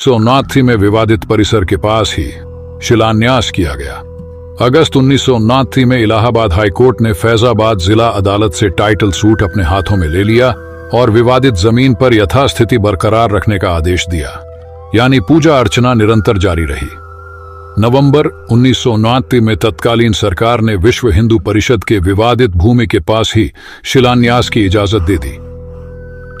1979 में विवादित परिसर के पास ही शिलान्यास किया गया। अगस्त 1979 में इलाहाबाद हाईकोर्ट ने फैजाबाद जिला अदालत से टाइटल सूट अपने हाथों में ले लिया और विवादित जमीन पर यथास्थिति बरकरार रखने का आदेश दिया, यानी पूजा अर्चना निरंतर जारी रही। नवंबर 1979 में तत्कालीन सरकार ने विश्व हिंदू परिषद के विवादित भूमि के पास ही शिलान्यास की इजाजत दे दी।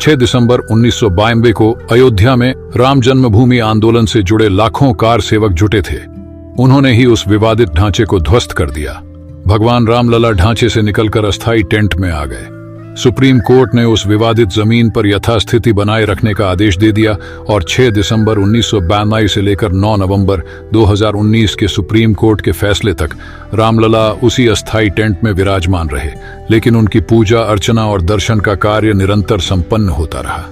6 दिसंबर 1992 को अयोध्या में राम जन्मभूमि आंदोलन से जुड़े लाखों कार सेवक जुटे थे। उन्होंने ही उस विवादित ढांचे को ध्वस्त कर दिया। भगवान रामलला ढांचे से निकलकर अस्थायी टेंट में आ गए। सुप्रीम कोर्ट ने उस विवादित जमीन पर यथास्थिति बनाए रखने का आदेश दे दिया और 6 दिसंबर 1992 से लेकर 9 नवंबर 2019 के सुप्रीम कोर्ट के फैसले तक रामलला उसी अस्थायी टेंट में विराजमान रहे, लेकिन उनकी पूजा अर्चना और दर्शन का कार्य निरंतर संपन्न होता रहा।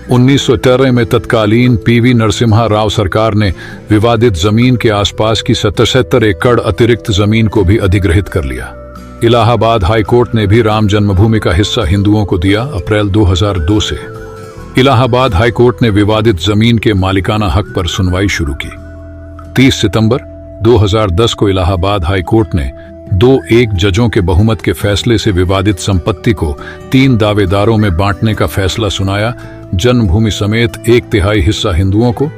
1913 में तत्कालीन पीवी नरसिम्हा राव सरकार ने विवादित जमीन के आसपास की 77 एकड़ अतिरिक्त जमीन को भी अधिग्रहित कर लिया। इलाहाबाद हाईकोर्ट ने भी राम जन्मभूमि का हिस्सा हिंदुओं को दिया। अप्रैल 2002 से इलाहाबाद हाईकोर्ट ने विवादित जमीन के मालिकाना हक पर सुनवाई शुरू की। 30 सितंबर 2010 को इलाहाबाद हाईकोर्ट ने 2-1 जजों के बहुमत के फैसले से विवादित संपत्ति को 3 दावेदारों में बांटने का फैसला सुनाया। जन्मभूमि समेत 1/3 हिस्सा हिंदुओं को,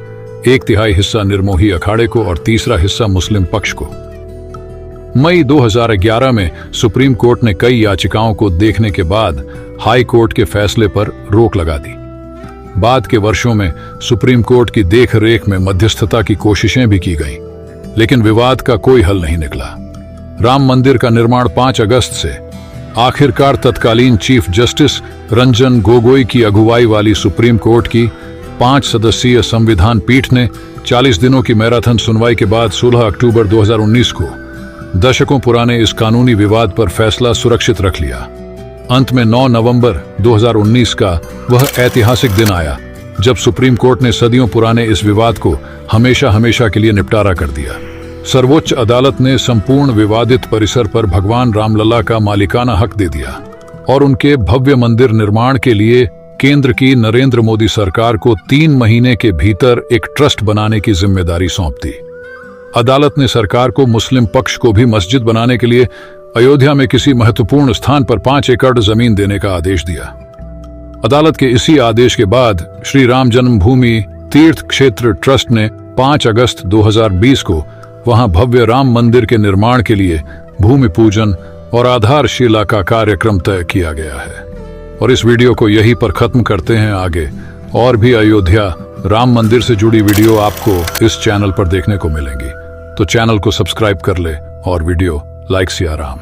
1/3 हिस्सा निर्मोही अखाड़े को और तीसरा हिस्सा मुस्लिम पक्ष को। मई 2011 में सुप्रीम कोर्ट ने कई याचिकाओं को देखने के बाद हाई कोर्ट के फैसले पर रोक लगा दी। बाद के वर्षों में सुप्रीम कोर्ट की देखरेख में मध्यस्थता की कोशिशें भी की गई, लेकिन विवाद का कोई हल नहीं निकला। राम मंदिर का निर्माण 5 अगस्त से आखिरकार तत्कालीन चीफ जस्टिस रंजन गोगोई की अगुवाई वाली सुप्रीम कोर्ट की 5 सदस्यीय संविधान पीठ ने 40 दिनों की मैराथन सुनवाई के बाद 16 अक्टूबर 2019 को दशकों पुराने इस कानूनी विवाद पर फैसला सुरक्षित रख लिया। अंत में 9 नवंबर 2019 का वह ऐतिहासिक दिन आया जब सुप्रीम कोर्ट ने सदियों पुराने इस विवाद को हमेशा के लिए निपटारा कर दिया। सर्वोच्च अदालत ने संपूर्ण विवादित परिसर पर भगवान रामलला का मालिकाना हक दे दिया और उनके भव्य मंदिर निर्माण के लिए केंद्र की नरेंद्र मोदी सरकार को 3 महीने के भीतर एक ट्रस्ट बनाने की जिम्मेदारी सौंप दी। अदालत ने सरकार को मुस्लिम पक्ष को भी मस्जिद बनाने के लिए अयोध्या में किसी महत्वपूर्ण स्थान पर 5 एकड़ जमीन देने का आदेश दिया। अदालत के इसी आदेश के बाद श्री राम जन्मभूमि तीर्थ क्षेत्र ट्रस्ट ने 5 अगस्त 2020 को वहां भव्य राम मंदिर के निर्माण के लिए भूमि पूजन और आधारशिला का कार्यक्रम तय किया गया है। और इस वीडियो को यहीं पर खत्म करते हैं। आगे और भी अयोध्या राम मंदिर से जुड़ी वीडियो आपको इस चैनल पर देखने को मिलेंगी, तो चैनल को सब्सक्राइब कर ले और वीडियो लाइक सिया राम।